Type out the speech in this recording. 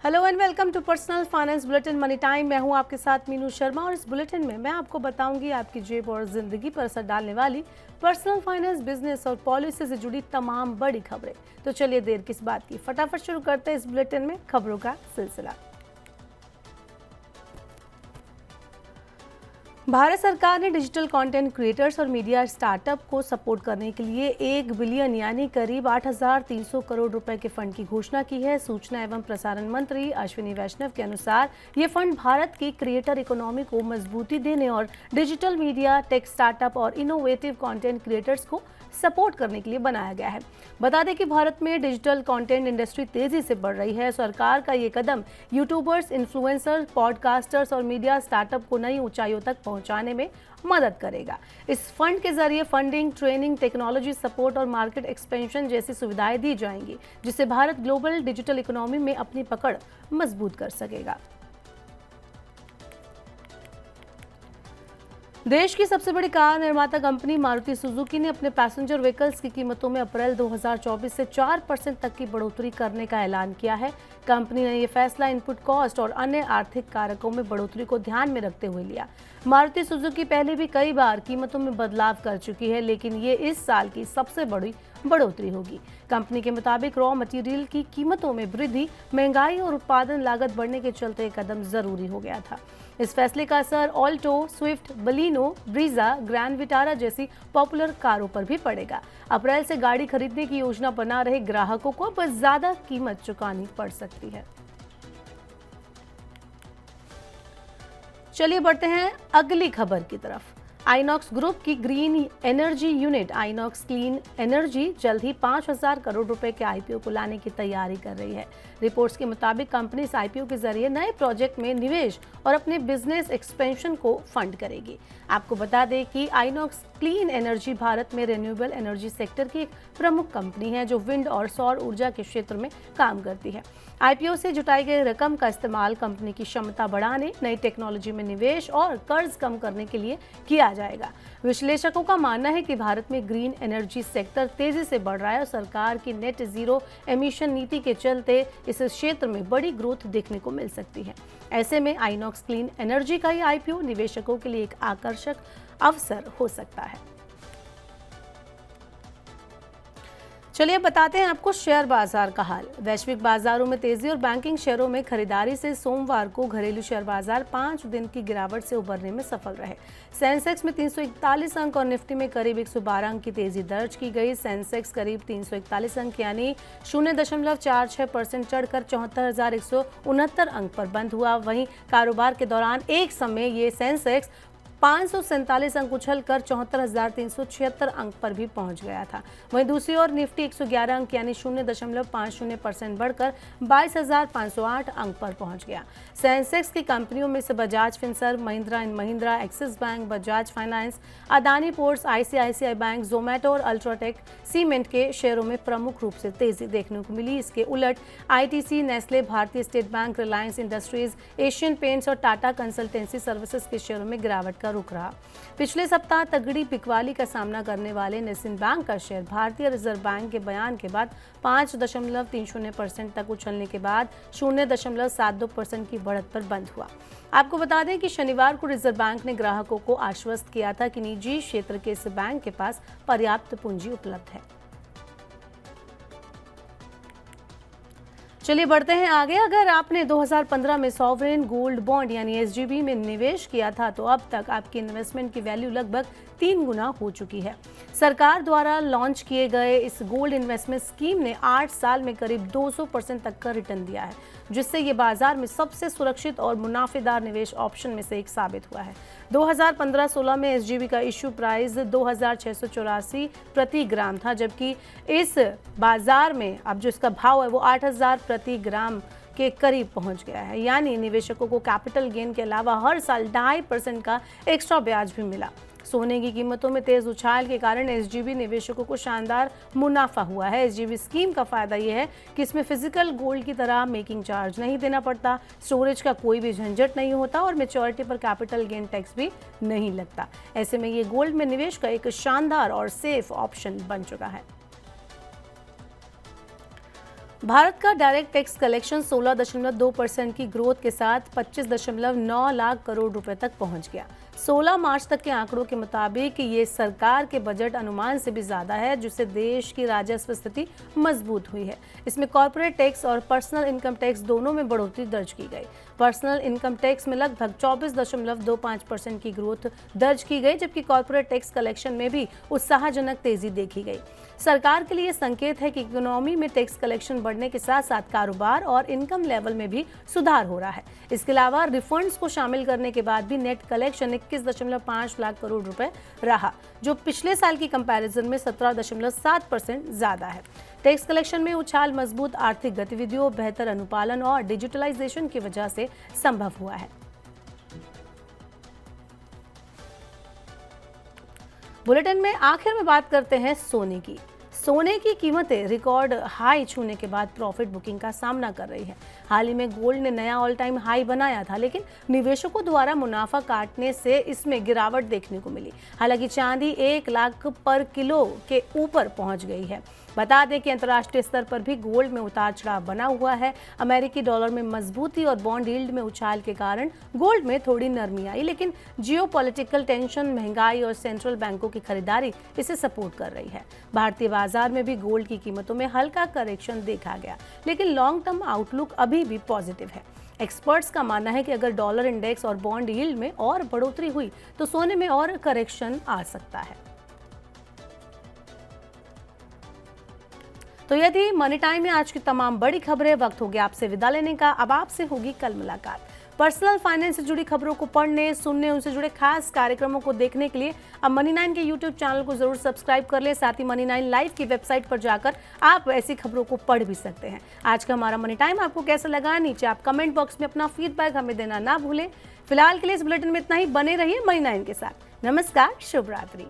Hello and welcome to personal finance bulletin money time. मैं हूं आपके साथ मीनू शर्मा और इस बुलेटिन में मैं आपको बताऊंगी आपकी जेब और जिंदगी पर असर डालने वाली पर्सनल फाइनेंस, बिजनेस और पॉलिसी से जुड़ी तमाम बड़ी खबरें। तो चलिए देर किस बात की, फटाफट शुरू करते हैं इस बुलेटिन में खबरों का सिलसिला। भारत सरकार ने डिजिटल कंटेंट क्रिएटर्स और मीडिया स्टार्टअप को सपोर्ट करने के लिए 1 बिलियन यानी करीब 8,300 करोड़ रुपए के फंड की घोषणा की है। सूचना एवं प्रसारण मंत्री अश्विनी वैष्णव के अनुसार ये फंड भारत की क्रिएटर इकोनॉमी को मजबूती देने और डिजिटल मीडिया, टेक स्टार्टअप और इनोवेटिव कंटेंट क्रिएटर्स को सपोर्ट करने के लिए बनाया गया है। बता दें कि भारत में डिजिटल कंटेंट इंडस्ट्री तेजी से बढ़ रही है। सरकार का ये कदम यूट्यूबर्स, इन्फ्लुएंसर्स, पॉडकास्टर्स और मीडिया स्टार्टअप को नई ऊंचाइयों तक पहुंचाने में मदद करेगा। इस फंड के जरिए फंडिंग, ट्रेनिंग, टेक्नोलॉजी सपोर्ट और मार्केट एक्सपेंशन जैसी सुविधाएं दी जाएंगी, जिससे भारत ग्लोबल डिजिटल इकोनॉमी में अपनी पकड़ मजबूत कर सकेगा। देश की सबसे बड़ी कार निर्माता कंपनी मारुति सुजुकी ने अपने पैसेंजर व्हीकल्स की कीमतों में अप्रैल 2024 से 4% तक की बढ़ोतरी करने का ऐलान किया है। कंपनी ने यह फैसला इनपुट कॉस्ट और अन्य आर्थिक कारकों में बढ़ोतरी को ध्यान में रखते हुए लिया। मारुति सुजुकी पहले भी कई बार कीमतों में बदलाव कर चुकी है, लेकिन ये इस साल की सबसे बड़ी बढ़ोतरी होगी। कंपनी के मुताबिक रॉ मटेरियल की कीमतों में वृद्धि, महंगाई और उत्पादन लागत बढ़ने के चलते कदम जरूरी हो गया था। इस फैसले का असर Alto, Swift, Baleno, Brezza, grand Vitara जैसी पॉपुलर कारों पर भी पड़ेगा। अप्रैल से गाड़ी खरीदने की योजना बना रहे ग्राहकों को अब ज्यादा कीमत चुकानी पड़ सकती है। चलिए बढ़ते हैं अगली खबर की तरफ। आइनॉक्स ग्रुप की green energy unit INOX clean energy जल्द ही 5,000 करोड़ रुपए के आईपीओ को लाने की तैयारी कर रही है। रिपोर्ट्स के मुताबिक कंपनी इस आईपीओ के जरिए नए प्रोजेक्ट में निवेश और अपने बिजनेस एक्सपेंशन को फंड करेगी। आपको बता दें कि आइनॉक्स क्लीन एनर्जी भारत में रिन्यूएबल एनर्जी सेक्टर की एक प्रमुख कंपनी है, जो विंड और सौर ऊर्जा के क्षेत्र में काम करती है। आईपीओ से जुटाई गई रकम का इस्तेमाल कंपनी की क्षमता बढ़ाने, नई टेक्नोलॉजी में निवेश और कर्ज कम करने के लिए किया जाएगा। विश्लेषकों का मानना है कि भारत में ग्रीन एनर्जी सेक्टर तेजी से बढ़ रहा है और सरकार की नेट जीरो एमिशन नीति के चलते इस क्षेत्र में बड़ी ग्रोथ देखने को मिल सकती है। ऐसे में आइनॉक्स क्लीन एनर्जी का ये आईपीओ निवेशकों के लिए एक आकर्षक अवसर हो सकता है। चलिए बताते हैं आपको शेयर बाजार का हाल। वैश्विक बाजारों में तेजी और बैंकिंग शेयरों में खरीदारी से सोमवार को घरेलू शेयर बाजार 5 दिन की गिरावट से उबरने में सफल रहे। सेंसेक्स में 341 अंक और निफ्टी में करीब 112 अंक की तेजी दर्ज की गई। सेंसेक्स करीब 341 अंक यानी 0.46% चढ़कर 74,169 अंक पर बंद हुआ। वहीं कारोबार के दौरान एक समय ये सेंसेक्स 547 अंक उछलकर 74,376 अंक पर भी पहुंच गया था। वहीं दूसरी ओर निफ्टी 111 अंक यानी 0.50% बढ़कर 22,508 अंक पर पहुंच गया। सेंसेक्स की कंपनियों में से Bajaj Finserv, Mahindra and Mahindra, axis bank, Bajaj finance, Adani ports, ICICI bank, Zomato और अल्ट्राटेक सीमेंट के शेयरों में प्रमुख रूप से तेजी देखने को मिली। इसके उलट आईटीसी, नेस्ले, भारतीय state bank, Reliance industries, Asian paints और टाटा कंसल्टेंसी सर्विसेज के शेयरों में गिरावट का रुख रहा। पिछले सप्ताह तगड़ी बिकवाली का सामना करने वाले नेसिन बैंक का शेयर भारतीय रिजर्व बैंक के बयान के बाद 5.30% तक उछलने के बाद 0.72% की बढ़त पर बंद हुआ। आपको बता दें कि शनिवार को रिजर्व बैंक ने ग्राहकों को आश्वस्त किया था कि निजी क्षेत्र के इस बैंक के पास पर्याप्त पूंजी उपलब्ध है। चलिए बढ़ते हैं आगे। अगर आपने 2015 में सॉवरेन गोल्ड बॉन्ड यानी एसजीबी में निवेश किया था तो अब तक आपकी इन्वेस्टमेंट की वैल्यू लगभग 3 गुना हो चुकी है। सरकार द्वारा लॉन्च किए गए इस गोल्ड इन्वेस्टमेंट स्कीम ने 8 साल में करीब 200% तक का रिटर्न दिया है, जिससे ये बाजार में सबसे सुरक्षित और मुनाफेदार निवेश ऑप्शन में से एक साबित हुआ है। 2015-16 में एसजीबी का इश्यू प्राइस 2,684 प्रति ग्राम था, जबकि इस बाजार में अब जो इसका भाव है वो 8,000 प्रति ग्राम के करीब पहुंच गया है। यानी निवेशकों को कैपिटल गेन के अलावा हर साल 2.5% का एक्स्ट्रा ब्याज भी मिला। सोने की कीमतों में तेज उछाल के कारण एसजीबी निवेशकों को शानदार मुनाफा हुआ है। एसजीबी स्कीम का फायदा यह है कि इसमें फिजिकल गोल्ड की तरह मेकिंग चार्ज नहीं देना पड़ता, स्टोरेज का कोई भी झंझट नहीं होता और मैच्योरिटी पर कैपिटल गेन टैक्स भी नहीं लगता। ऐसे में ये गोल्ड में निवेश का एक शानदार और सेफ ऑप्शन बन चुका है। भारत का डायरेक्ट टैक्स कलेक्शन 16.2% की ग्रोथ के साथ 25.9 लाख करोड़ रुपए तक पहुंच गया। 16 मार्च तक के आंकड़ों के मुताबिक ये सरकार के बजट अनुमान से भी ज्यादा है, जिससे देश की राजस्व स्थिति मजबूत हुई है। इसमें कॉर्पोरेट टैक्स और पर्सनल इनकम टैक्स दोनों में बढ़ोतरी दर्ज की गई। पर्सनल इनकम टैक्स में लगभग 24.25% की ग्रोथ दर्ज की गई, जबकि कॉर्पोरेट टैक्स कलेक्शन में भी उत्साहजनक तेजी देखी गई। सरकार के लिए संकेत है कि इकोनॉमी में टैक्स कलेक्शन बढ़ने के साथ साथ कारोबार और इनकम लेवल में भी सुधार हो रहा है। इसके अलावा रिफंड्स को शामिल करने के बाद भी नेट कलेक्शन 21.5 लाख करोड़ रुपए रहा, जो पिछले साल की कंपैरिजन में 17.7% ज्यादा है। टैक्स कलेक्शन में उछाल मजबूत आर्थिक गतिविधियों, बेहतर अनुपालन और डिजिटलाइजेशन की वजह से संभव हुआ है। बुलेटिन में आखिर में बात करते हैं सोने की। सोने की कीमतें रिकॉर्ड हाई छूने के बाद प्रॉफिट बुकिंग का सामना कर रही है। हाल ही में गोल्ड ने नया ऑल टाइम हाई बनाया था, लेकिन निवेशकों द्वारा मुनाफा काटने से इसमें गिरावट देखने को मिली। हालांकि चांदी 1 लाख पर किलो के ऊपर पहुंच गई है। बता दें कि अंतर्राष्ट्रीय स्तर पर भी गोल्ड में उतार चढ़ाव बना हुआ है। अमेरिकी डॉलर में मजबूती और बॉन्ड यील्ड में उछाल के कारण गोल्ड में थोड़ी नरमी आई, लेकिन जियोपॉलिटिकल टेंशन, महंगाई और सेंट्रल बैंकों की खरीदारी इसे सपोर्ट कर रही है। भारतीय बाजार में भी गोल्ड की कीमतों में हल्का करेक्शन देखा गया, लेकिन लॉन्ग टर्म आउटलुक अभी भी पॉजिटिव है। एक्सपर्ट्स का मानना है कि अगर डॉलर इंडेक्स और बॉन्ड यील्ड में और बढ़ोतरी हुई तो सोने में और करेक्शन आ सकता है। तो ये थी मनी टाइम में आज की तमाम बड़ी खबरें। वक्त हो गया आपसे विदा लेने का। अब आपसे होगी कल मुलाकात। पर्सनल फाइनेंस से जुड़ी खबरों को पढ़ने, सुनने, उनसे जुड़े खास कार्यक्रमों को देखने के लिए अब मनी 9 के यूट्यूब चैनल को जरूर सब्सक्राइब कर ले। साथ ही मनी 9 लाइव की वेबसाइट पर जाकर आप ऐसी खबरों को पढ़ भी सकते हैं। आज का हमारा मनी टाइम आपको कैसा लगा, नीचे आप कमेंट बॉक्स में अपना फीडबैक हमें देना ना भूलें। फिलहाल के लिए इस बुलेटिन में इतना ही। बने रहिए मनी 9 के साथ। नमस्कार, शुभ रात्रि।